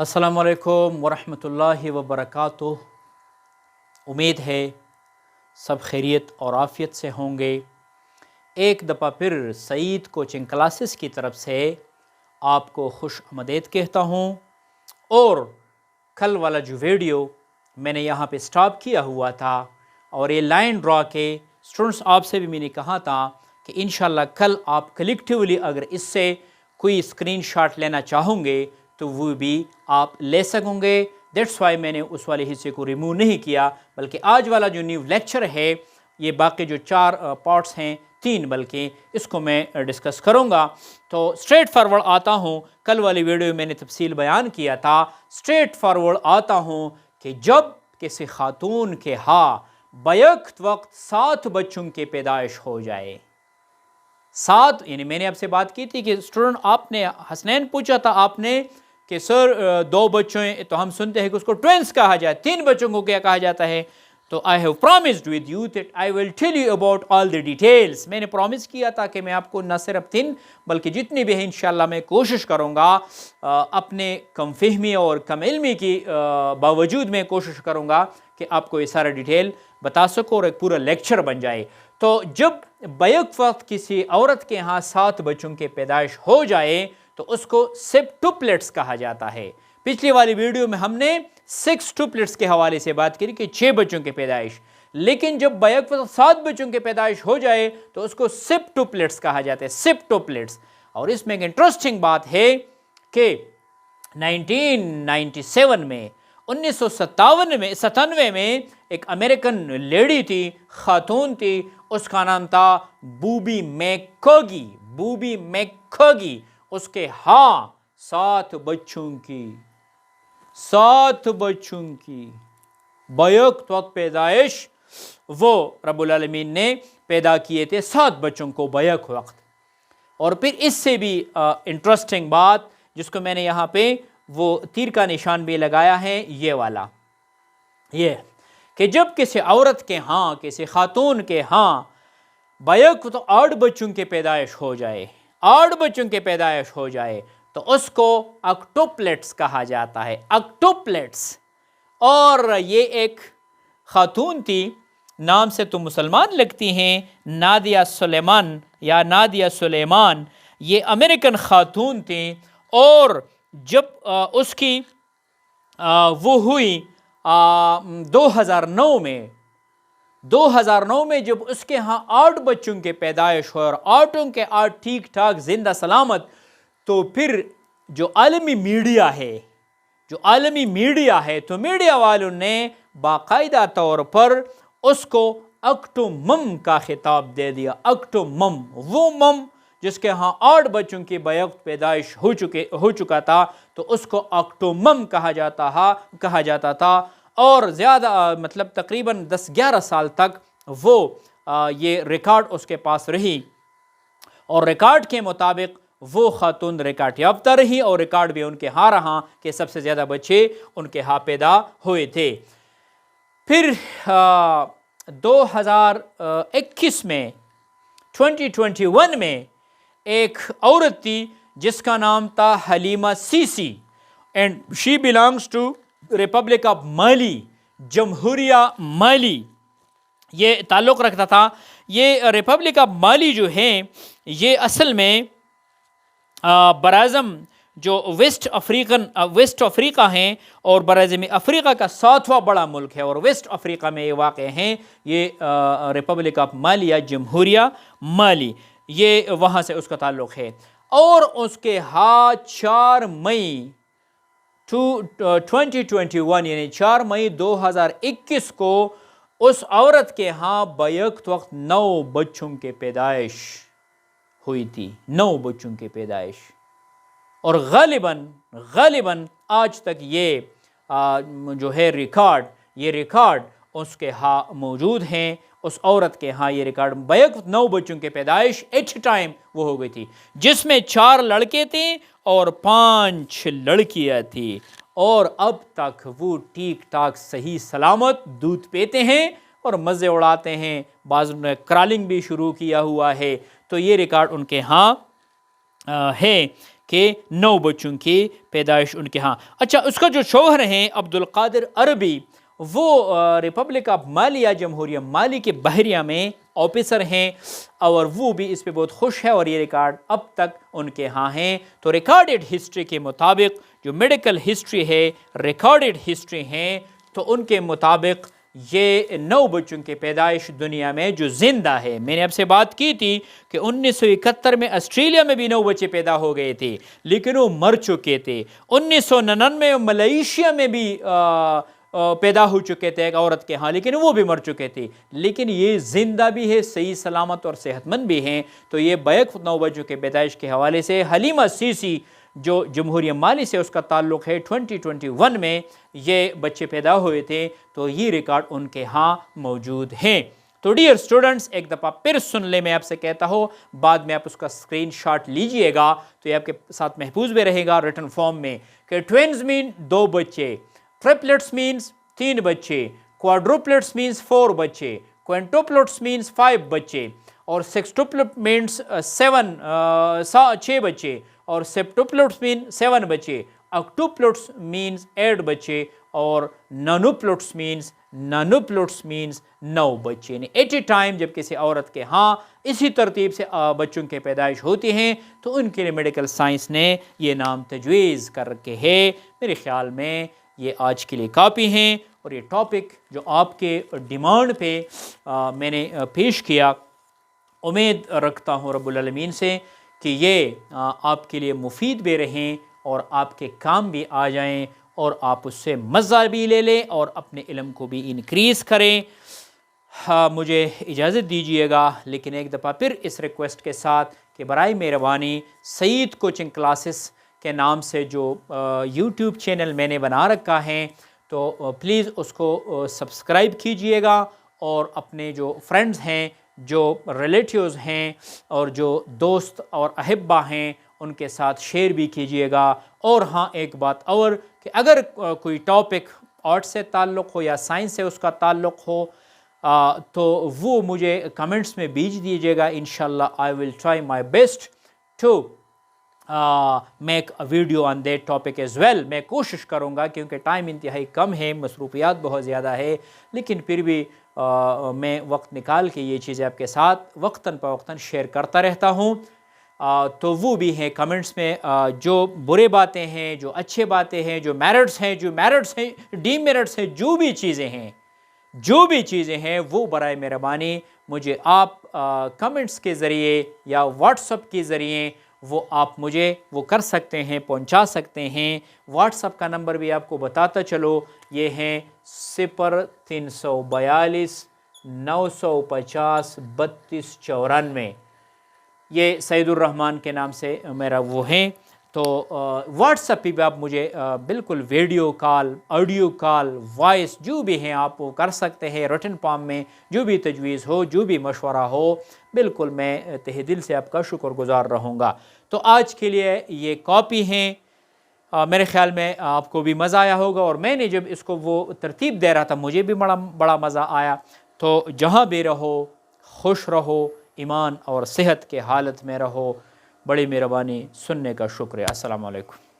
अस्सलाम वालेकुम वरहमतुल्लाहि वबरकातुह। उम्मीद है सब खैरियत और आफ़ियत से होंगे। एक दफ़ा फिर सईद कोचिंग क्लासेस की तरफ से आपको खुश आमदीद कहता हूँ। और कल वाला जो वीडियो मैंने यहाँ पे स्टॉप किया हुआ था और ये लाइन ड्रा के स्टूडेंट्स आपसे भी मैंने कहा था कि इंशाल्लाह कल आप कलेक्टिवली अगर इससे कोई स्क्रीनशॉट लेना चाहोगे तो वो भी आप ले सकोगे। दैट्स वाई मैंने उस वाले हिस्से को रिमूव नहीं किया, बल्कि आज वाला जो न्यू लेक्चर है ये बाकी जो 4 पार्ट्स हैं 3 बल्कि इसको मैं डिस्कस करूँगा। तो स्ट्रेट फॉरवर्ड आता हूँ। कल वाली वीडियो में मैंने तफसील बयान किया था। स्ट्रेट फॉरवर्ड आता हूँ कि जब किसी खातून के बैक वक्त 7 बच्चों की पैदाइश हो जाए, 7 यानी मैंने आपसे बात की थी कि स्टूडेंट आपने हसनैन पूछा था आपने कि सर 2 बच्चों हैं तो हम सुनते हैं कि उसको ट्विंस कहा जाए, 3 बच्चों को क्या कहा जाता है। तो I have promised with you that I will tell you about all the details. मैंने प्रॉमिस किया था कि मैं आपको न सिर्फ 3 बल्कि जितनी भी है इंशाल्लाह मैं कोशिश करूँगा अपने कम फहमी और कम इल्मी की बावजूद मैं कोशिश करूँगा कि आपको ये सारा डिटेल बता सको और एक पूरा लेक्चर बन जाए। तो जब बैक वक्त किसी औरत के यहाँ 7 बच्चों की पैदाइश हो जाए तो उसको सेप्टुप्लेट्स कहा जाता है। पिछली वाली वीडियो में हमने 6 टुप्लेट्स के हवाले से बात करी कि 6 बच्चों की पैदाइश, लेकिन जब बैक वक्त 7 बच्चों की पैदाइश हो जाए तो उसको सेप्टुप्लेट्स कहा जाता है, सेप्टुप्लेट्स। और इसमें एक इंटरेस्टिंग बात है कि 1997 में 1997 में एक अमेरिकन लेडी थी, खातून थी, उसका नाम था बूबी मैकॉगी। बूबी मैकॉगी, उसके 7 बच्चों की बैक वक्त पैदाइश वो रब्बुल आलमीन ने पैदा किए थे 7 बच्चों को बैक वक्त। और फिर इससे भी इंटरेस्टिंग बात जिसको मैंने यहाँ पे वो तीर का निशान भी लगाया है, ये वाला, ये कि जब किसी औरत के किसी खातून के बैक तो 8 बच्चों की पैदाइश हो जाए, 8 बच्चों की पैदाइश हो जाए तो उसको ऑक्टोप्लेट्स कहा जाता है, ऑक्टोप्लेट्स। और ये एक खातून थी, नाम से तो मुसलमान लगती हैं, नादिया सुलेमान या नादिया सुलेमान। ये अमेरिकन खातून थी और जब उसकी वो हुई 2009 में जब उसके यहाँ 8 बच्चों के पैदाइश हो और 8 के 8 ठीक ठाक जिंदा सलामत, तो फिर जो आलमी मीडिया है तो मीडिया वालों ने बाकायदा तौर पर उसको ऑक्टोमम का खिताब दे दिया। ऑक्टोमम, वो मम जिसके यहाँ 8 बच्चों की बैक पैदाइश हो चुका था तो उसको ऑक्टोमम कहा जाता था। और ज़्यादा मतलब तकरीबन 10-11 साल तक वो ये रिकॉर्ड उसके पास रही और रिकॉर्ड के मुताबिक वो खातून रिकॉर्ड याफ्ता रही और रिकॉर्ड भी उनके यहाँ रहा कि सबसे ज़्यादा बच्चे उनके यहाँ पैदा हुए थे। फिर 2021 में 2021 में एक औरत थी जिसका नाम था Halima Cisse and she belongs to Republic of Mali, जमहूरिया माली ये ताल्लुक़ रखता था। ये रिपब्लिक ऑफ माली जो है ये असल में बराज़म जो वेस्ट अफ्रीका हैं और बराज़म अफ्रीका का 7वां बड़ा मुल्क है और वेस्ट अफ्रीका में ये वाक़ हैं। ये रिपब्लिक ऑफ माली या जमहूरिया माली, ये वहाँ से उसका ताल्लुक़ है। और उसके 4 मई 2021 यानी 4 मई 2021 को उस औरत के यहाँ बैक वक्त 9 बच्चों की पैदाइश हुई थी, 9 बच्चों की पैदाइश। और गालिबन आज तक ये जो है रिकॉर्ड उसके यहाँ मौजूद हैं। उस औरत के यहाँ ये रिकॉर्ड बैक 9 बच्चों की पैदाइश एट टाइम वो हो गई थी, जिसमें 4 लड़के थे और 5 लड़कियाँ थी। और अब तक वो ठीक ठाक सही सलामत दूध पीते हैं और मज़े उड़ाते हैं, बाज़ ने क्रॉलिंग भी शुरू किया हुआ है। तो ये रिकॉर्ड उनके यहाँ है کہ 9 بچوں کی پیدائش ان کے ہاں۔ اچھا، اس کا جو شوہر ہیں عبدالقادر عربی، وہ ریپبلک آف مالی یا جمہوریہ مالی کے بحریہ میں آفیسر ہیں، اور وہ بھی اس پہ بہت خوش ہے، اور یہ ریکارڈ اب تک ان کے ہاں ہیں۔ تو ریکارڈڈ ہسٹری کے مطابق، جو میڈیکل ہسٹری ہے، ریکارڈڈ ہسٹری ہیں، تو ان کے مطابق یہ 9 بچوں کی پیدائش دنیا میں جو زندہ ہے۔ میں نے اب سے بات کی تھی کہ 1971 میں آسٹریلیا میں بھی 9 بچے پیدا ہو گئے تھے، لیکن وہ مر چکے تھے۔ 1999 میں ملائیشیا میں بھی پیدا ہو چکے تھے ایک عورت کے ہاں، لیکن وہ بھی مر چکے تھے۔ لیکن یہ زندہ بھی ہے، صحیح سلامت اور صحت مند بھی ہیں۔ تو یہ بیک 9 بچوں کے پیدائش کے حوالے سے حلیمہ سیسی جو جمہوریہ مالی سے اس کا تعلق ہے، 2021 میں یہ بچے پیدا ہوئے تھے، تو یہ ریکارڈ ان کے ہاں موجود ہیں۔ تو ڈیئر اسٹوڈنٹس، ایک دفعہ پھر سن لیں، میں آپ سے کہتا ہوں، بعد میں آپ اس کا اسکرین شاٹ لیجئے گا تو یہ آپ کے ساتھ محفوظ بھی رہے گا ریٹن فارم میں، کہ ٹوینز مین 2 بچے، ٹرپلٹس مینز 3 بچے، کوادروپلٹس مینز 4 بچے، کوئنٹوپلٹس مینز 5 بچے، اور سیکسٹوپلٹ مینز 6 بچے، اور سیپٹوپلٹس مین 7 بچے، اکٹوپلٹس مینز 8 بچے، اور نانوپلٹس مینز 9 بچے۔ یعنی ایٹ اے ٹائم جب کسی عورت کے ہاں اسی ترتیب سے بچوں کی پیدائش ہوتی ہیں، تو ان کے لیے میڈیکل سائنس نے یہ نام تجویز کر رکھے ہے۔ میرے خیال میں یہ آج کے لیے کافی ہیں، اور یہ ٹاپک جو آپ کے ڈیمانڈ پہ میں نے پیش کیا، امید رکھتا ہوں رب العالمین سے کہ یہ آپ کے لیے مفید بھی رہیں اور آپ کے کام بھی آ جائیں، اور آپ اس سے مزہ بھی لے لیں اور اپنے علم کو بھی انکریز کریں۔ مجھے اجازت دیجیے گا، لیکن ایک دفعہ پھر اس ریکویسٹ کے ساتھ کہ برائے مہربانی سعید کوچنگ کلاسز کے نام سے جو یوٹیوب چینل میں نے بنا رکھا ہے، تو پلیز اس کو سبسکرائب کیجئے گا، اور اپنے جو فرینڈز ہیں، جو ریلیٹیوز ہیں، اور جو دوست اور احبہ ہیں، ان کے ساتھ شیئر بھی کیجئے گا۔ اور ہاں، ایک بات اور، کہ اگر کوئی ٹاپک آرٹ سے تعلق ہو یا سائنس سے اس کا تعلق ہو، تو وہ مجھے کمنٹس میں بھیج دیجیے گا۔ انشاءاللہ I will try my best to make a video on that topic as well۔ میں کوشش کروں گا، کیونکہ ٹائم انتہائی کم ہے، مصروفیات بہت زیادہ ہے، لیکن پھر بھی میں وقت نکال کے یہ چیزیں آپ کے ساتھ وقتاً فوقتاً شیئر کرتا رہتا ہوں۔ تو وہ بھی ہیں کمنٹس میں، جو برے باتیں ہیں، جو اچھے باتیں ہیں، جو میرٹس ہیں، ڈی میرٹس ہیں، جو بھی چیزیں ہیں وہ برائے مہربانی مجھے آپ کمنٹس کے ذریعے یا واٹس ایپ کے ذریعے وہ آپ مجھے وہ کر سکتے ہیں، پہنچا سکتے ہیں۔ واٹس ایپ کا نمبر بھی آپ کو بتاتا چلو، یہ ہیں 0342 950 3294۔ یہ سعید الرحمن کے نام سے میرا وہ ہیں۔ تو واٹس ایپ پہ بھی آپ مجھے بالکل video call, audio call, voice جو بھی ہیں آپ وہ کر سکتے ہیں۔ ریٹن فارم میں جو بھی تجویز ہو، جو بھی مشورہ ہو، بالکل میں تہ دل سے آپ کا شکر گزار رہوں گا۔ تو آج کے لیے یہ کاپی ہیں، میرے خیال میں آپ کو بھی مزہ آیا ہوگا، اور میں نے جب اس کو وہ ترتیب دے رہا تھا مجھے بھی بڑا مزہ آیا۔ تو جہاں بھی رہو، خوش رہو، ایمان اور صحت کے حالت میں رہو۔ بڑی مہربانی، سننے کا شکریہ۔ السلام علیکم۔